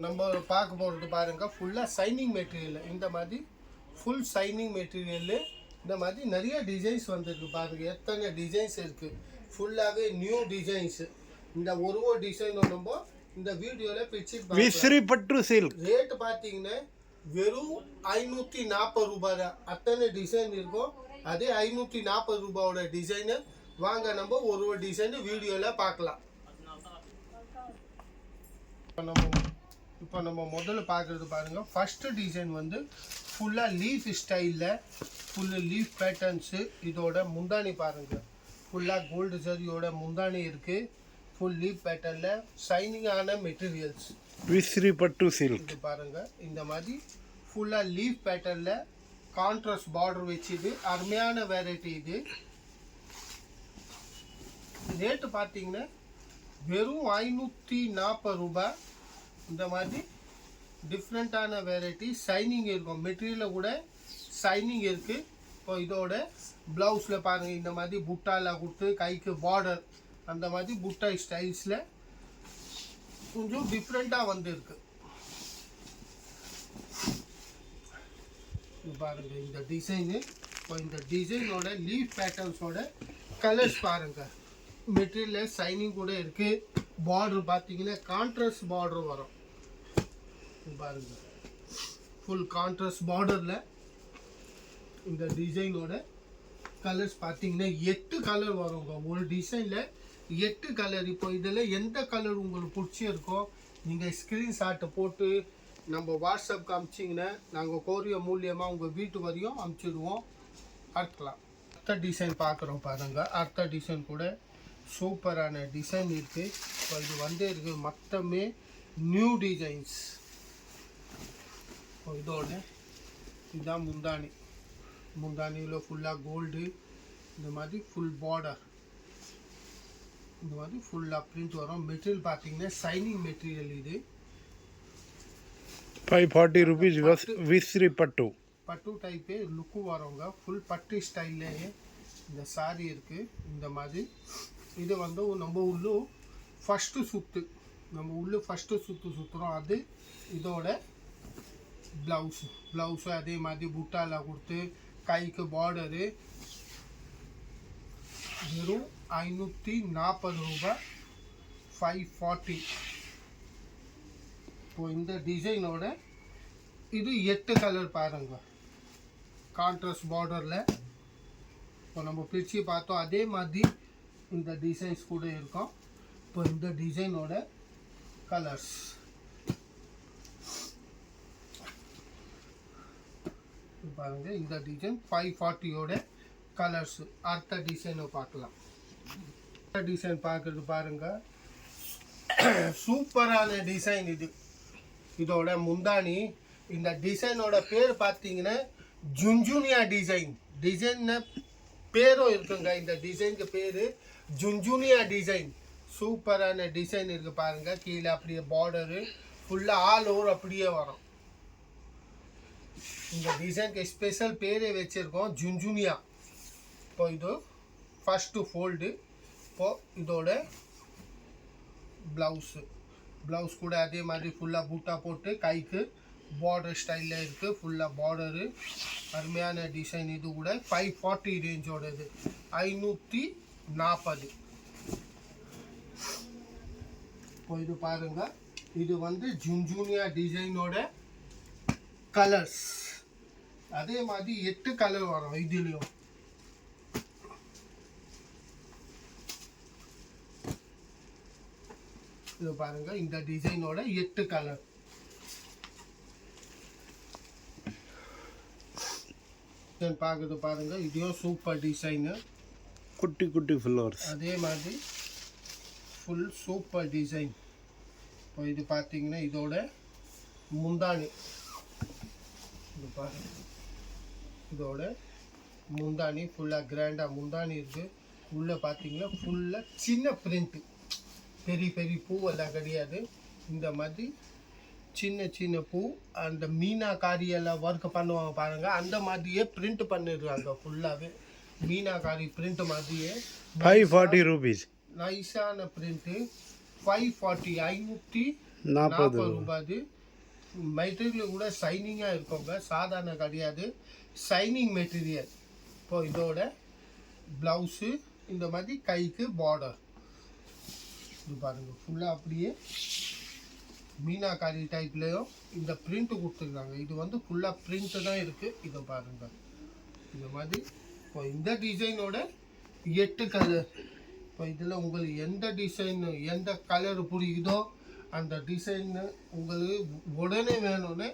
நம்ம பார்க்க போகிறது பாருங்க, ஃபுல்லாக சைனிங் மெட்டீரியல். இந்த மாதிரி ஃபுல் சைனிங் மெட்டீரியல். இந்த மாதிரி நிறைய டிசைன்ஸ் வந்துருக்கு பாருங்க. எத்தனை டிசைன்ஸ் இருக்குது, ஃபுல்லாகவே நியூ டிசைன்ஸ். இந்த ஒரு டிசைனும் நம்ம இந்த வீடியோவில் பிடிச்சி ரேட்டு பார்த்தீங்கன்னா வெறும் 540 ரூபாய் தான். அத்தனை டிசைன் இருக்கும். அதே 540 ரூபாயோட டிசைனு வாங்க நம்ம ஒரு டிசைனு வீடியோவில் பார்க்கலாம். இப்போ நம்ம முதல்ல பார்க்குறது பாருங்கள். ஃபஸ்ட்டு டிசைன் வந்து ஃபுல்லாக லீஃப் ஸ்டைலில் ஃபுல்லு லீஃப் பேட்டர்ன்ஸு. இதோட முந்தானி பாருங்கள், ஃபுல்லாக கோல்டு ஜரியோட முந்தானி இருக்குது. ஃபுல் லீஃப் பேட்டர்னில் ஷைனிங்கான மெட்டீரியல்ஸ். விஸ்ரி பட்டு சில்க் இது பாருங்கள். இந்த மாதிரி ஃபுல்லாக லீஃப் பேட்டர்னில் கான்ட்ராஸ்ட் பார்டர் வச்சுது. அருமையான வெரைட்டி இது. ரேட்டு பார்த்தீங்கன்னா வெறும் 540 ரூபாய். இந்த மாதிரி டிஃப்ரெண்ட்டான வெரைட்டி. ஷைனிங் இருக்கும், மெட்டீரியலில் கூட ஷைனிங் இருக்குது. இப்போ இதோட ப்ளவுஸில் பாருங்கள், இந்த மாதிரி புட்டாவில் கொடுத்து கைக்கு பார்டர் அந்த மாதிரி புட்டா ஸ்டைல்ஸில் கொஞ்சம் டிஃப்ரெண்ட்டாக வந்துருக்கு. பாருங்கள் இந்த டிசைனு. இப்போ இந்த டிசைனோட லீஃப் பேட்டர்ன்ஸோட கலர்ஸ் பாருங்கள். மெட்டீரியலில் ஷைனிங் கூட இருக்குது. பார்டர் பார்த்தீங்கன்னா கான்ட்ராஸ்ட் பார்டர் வரும் பாருங்க. ஃபுல் கான்ட்ராஸ்ட் பார்டரில் இந்த டிசைனோட கலர்ஸ் பார்த்தீங்கன்னா 8 கலர் வருங்க. ஒரு டிசைனில் 8 கலர். இப்போ இதில் எந்த கலர் உங்களுக்கு பிடிச்சிருக்கோ நீங்கள் ஸ்க்ரீன்ஷாட்டை போட்டு நம்ம வாட்ஸ்அப்க்கு அனுப்பிச்சிங்கன்னா நாங்கள் கொரியர் மூலியமாக உங்கள் வீட்டு வரையும் அனுப்பிச்சிடுவோம். பார்க்கலாம். அடுத்த டிசைன் பார்க்குறோம் பாருங்கள். அடுத்த டிசைன் கூட சூப்பரான டிசைன் இருக்குது. இப்போ இது வந்து இருக்குது மொத்தமே நியூ டிசைன்ஸ். இதோட இதுதான் முந்தானி. முந்தானியில் ஃபுல்லாக கோல்டு. இந்த மாதிரி ஃபுல் பார்டர், இந்த மாதிரி ஃபுல்லாக பிரிண்ட் வரும். மெட்டீரியல் பார்த்தீங்கன்னா ஷைனிங் மெட்டீரியல். இது 540 rupees விஸ்ரி பட்டு பட்டு டைப்பே லுக்கு வரவங்க. ஃபுல் பட்டு ஸ்டைல்லே இந்த சாரி இருக்குது. இந்த மாதிரி இது வந்து நம்ம உள்ளு ஃபஸ்ட்டு சுற்று, நம்ம உள்ளு ஃபஸ்ட்டு சுற்றுறோம். அது இதோட ப்ளவுஸு அதே மாதிரி புட்டாவில் கொடுத்து கைக்கு பார்டரு. வெறும் 540 ரூபாய், 540. இப்போ இந்த டிசைனோட இது 8 கலர் பாருங்க. கான்ட்ராஸ்ட் பார்டரில் இப்போ நம்ம பிரித்து பார்த்தோம். அதே மாதிரி இந்த டிசைன்ஸ் கூட இருக்கும். இப்போ இந்த டிசைனோட கலர்ஸ் பாருங்க. இந்த டிசைன் 540யோட கலர்ஸ். அடுத்த டிசைனை பார்க்கலாம். அடுத்த டிசைன் பார்க்குறது பாருங்க. சூப்பரான டிசைன் இது. இதோட முந்தானி. இந்த டிசைனோட பேர் பார்த்தீங்கன்னா ஜுன்ஜுனியா டிசைன். டிசைன் பேரும் இருக்குங்க. இந்த டிசைனுக்கு பேர் ஜுன்ஜுனியா டிசைன். சூப்பரான டிசைன் இருக்குது பாருங்கள். கீழே அப்படியே பார்டரு ஃபுல்லாக ஆல் ஓவர் அப்படியே வரும். இந்த டிசைனுக்கு ஸ்பெஷல் பேரே வச்சுருக்கோம், ஜுன்ஜுனியா. இப்போ இது ஃபஸ்ட்டு ஃபோல்டு. இப்போது இதோட ப்ளவுஸ் கூட அதே மாதிரி ஃபுல்லாக பூட்டா போட்டு கைக்கு பார்டர் ஸ்டைலில் இருக்குது. ஃபுல்லாக பார்டரு அருமையான டிசைன். இது கூட 540 ரேஞ்சோடது. 540. இப்போ இது பாருங்கள். இது வந்து ஜுன்ஜுனியா டிசைனோட கலர்ஸ். அதே மாதிரி 8 கலர் வரும் இதுலேயும். இது பாருங்க. இந்த டிசைனோட 8 கலர். பார்க்குறது பாருங்க. இதையும் சூப்பர் டிசைனு. குட்டி குட்டி ஃப்ளவர்ஸ். அதே மாதிரி ஃபுல் சூப்பர் டிசைன். இப்போ இது பார்த்தீங்கன்னா இதோட முந்தானி. இது பாருங்க. இதோட முந்தானி ஃபுல்லாக கிராண்டாக முந்தானி இருக்குது. உள்ளே பார்த்தீங்கன்னா ஃபுல்லாக சின்ன பிரிண்ட்டு. பெரிய பெரிய பூவெல்லாம் கிடையாது. இந்த மாதிரி சின்ன சின்ன பூ. அந்த மீனாக்காரியெல்லாம் ஒர்க் பண்ணுவாங்க பாருங்கள். அந்த மாதிரியே பிரிண்ட் பண்ணிடுறாங்க. ஃபுல்லாகவே மீனாக்காரி பிரிண்ட் மாதிரியே. 540 rupees. நைஸான பிரிண்ட்டு. 540, 40 ரூபாய். மெட்டீரியல் கூட ஷைனிங்காக இருக்குங்க, சாதாரண கிடையாது, ஷைனிங் மெட்டீரியல். இப்போ இதோட ப்ளவுஸு இந்த மாதிரி கைக்கு பார்டர் இது பாருங்கள், ஃபுல்லாக அப்படியே மீனாக்காரி டைப்லேயும் இந்த பிரிண்ட்டு கொடுத்துருக்காங்க. இது வந்து ஃபுல்லாக பிரிண்ட்டு தான் இருக்குது. இதை பாருங்கள் இந்த மாதிரி. இப்போ இந்த டிசைனோட 8 கலர். இப்போ இதில் உங்களுக்கு எந்த டிசைன் எந்த கலர் பிடிக்குதோ அந்த டிசைன்னு உங்களுக்கு உடனே வேணும்னு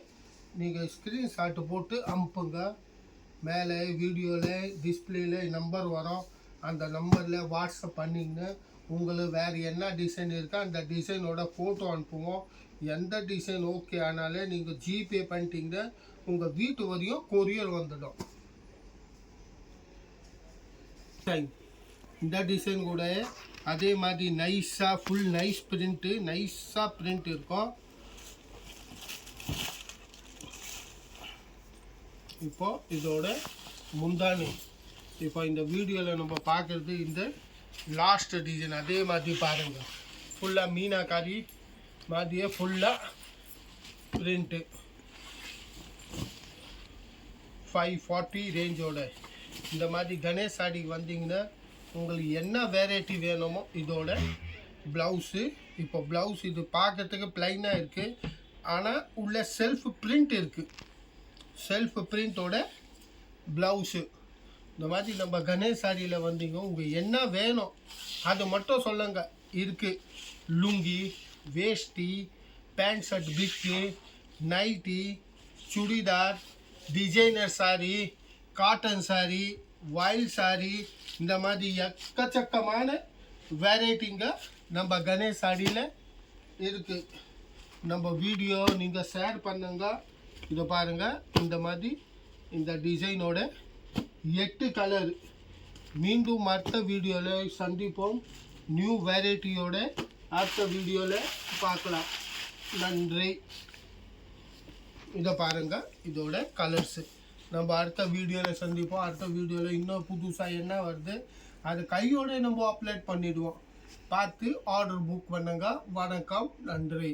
நீங்கள் ஸ்க்ரீன்ஷாட்டு போட்டு அனுப்புங்க. மேலே வீடியோவில் டிஸ்பிளேயில் நம்பர் வரும், அந்த நம்பரில் வாட்ஸ்அப் பண்ணிங்கன்னு உங்களுக்கு வேறு என்ன டிசைன் இருக்கோ அந்த டிசைனோட ஃபோட்டோ அனுப்புவோம். எந்த டிசைன் ஓகே ஆனாலே நீங்கள் ஜிபே பண்ணிட்டீங்கன்னா உங்கள் வீட்டு வரையும் கொரியர் வந்துடும். இந்த டிசைன் கூட அதே மாதிரி நைஸாக ஃபுல் நைஸ் பிரிண்ட்டு, நைஸாக பிரிண்ட் இருக்கும். இப்போ இதோட முந்தானி, இப்போ இந்த வீடியோவில் நம்ம பார்க்குறது இந்த லாஸ்ட் டிசைன். அதே மாதிரி பாருங்கள், ஃபுல்லாக மீனாக்காரி மாதிரியே ஃபுல்லாக பிரிண்ட்டு 540 ரேஞ்சோட. இந்த மாதிரி கணேஷ் சாடிக்கு வந்தீங்கன்னா உங்களுக்கு என்ன வெரைட்டி வேணுமோ இதோட ப்ளவுஸு. இப்போ ப்ளவுஸ் இது பார்க்கறதுக்கு ப்ளைனாக இருக்குது, ஆனால் உள்ள செல்ஃப் பிரிண்ட் இருக்குது. செல்ஃப் பிரிண்ட்டோட ப்ளவுஸு இந்த மாதிரி நம்ம கணேஷ் சாரியில் வந்தீங்க, உங்களுக்கு என்ன வேணும் அது மட்டும் சொல்லுங்க. இருக்குது லுங்கி, வேஷ்டி, பேண்ட் ஷர்ட், பிக்கு, nightie, churidar, designer sari, cotton sari, voile sari, இந்த மாதிரி எக்கச்சக்கமான வெரைட்டிங்க நம்ம கணேஷ் சாரியில் இருக்குது. நம்ம வீடியோ நீங்கள் ஷேர் பண்ணுங்க. இதை பாருங்கள், இந்த மாதிரி இந்த டிசைனோட 8 கலர். மீண்டும் அடுத்த வீடியோவில் சந்திப்போம். நியூ வெரைட்டியோட அடுத்த வீடியோவில் பார்க்கலாம். நன்றி. இதை பாருங்கள், இதோட கலர்ஸு. நம்ம அடுத்த வீடியோவில் சந்திப்போம். அடுத்த வீடியோவில் இன்னும் புதுசாக என்ன வருது அது கையோடு நம்ம அப்லோட் பண்ணிவிடுவோம். பார்த்து ஆர்டர் புக் பண்ணுங்க. வணக்கம், நன்றி.